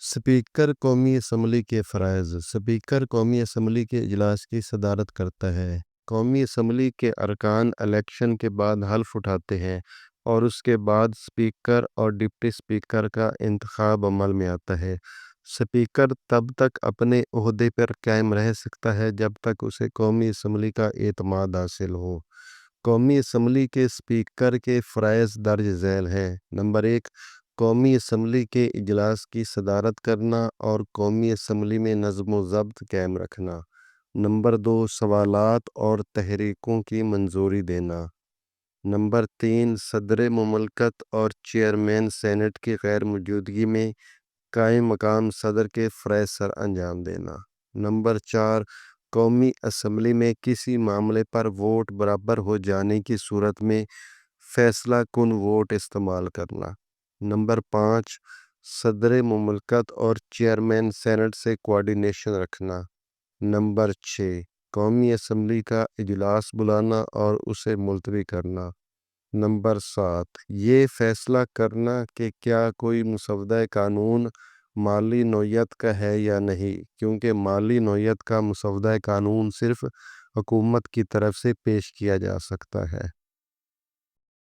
Speaker कौमी assembly के फ़राइज़। Speaker कौमी असम्बली के इजलास की सदारत करता है। कौमी असम्बली के अरकान इलेक्शन के बाद हल्फ़ उठाते हैं और उसके बाद स्पीकर और डिप्टी स्पीकर का इंतखाब अमल में आता है। स्पीकर तब तक अपने ओहदे पर कायम रह सकता है जब तक उसे कौमी असम्बली का एतमाद हासिल हो। कौमी असम्बली के स्पीकर के फ़राइज़ दर्ज ज़ैल हैं। नंबर 1, कौमी असम्बली के इजलास की सदारत करना और कौमी असम्बली में नज़्म व ज़ब्त कायम रखना। नंबर 2, सवालात और तहरीकों की मंजूरी देना। नंबर 3, सदर मुमलकत और चेयरमैन सेनेट की गैर मौजूदगी में कायम मकाम सदर के फ़राइज़ सर अंजाम देना। नंबर 4, कौमी असम्बली में किसी मामले पर वोट बराबर हो जाने की सूरत में फैसला कुन वोट इस्तेमाल करना। नंबर 5, सदर मुमलकत और चेयरमैन सेनेट से कोऑर्डिनेशन रखना। नंबर 6, कौमी असम्बली का इजलास बुलाना और उसे मुलतवी करना। नंबर 7, ये फैसला करना कि क्या कोई मसवदा कानून माली नौयत का है या नहीं, क्योंकि माली नौयत का मसवदा कानून सिर्फ हुकूमत की तरफ से पेश किया जा सकता है।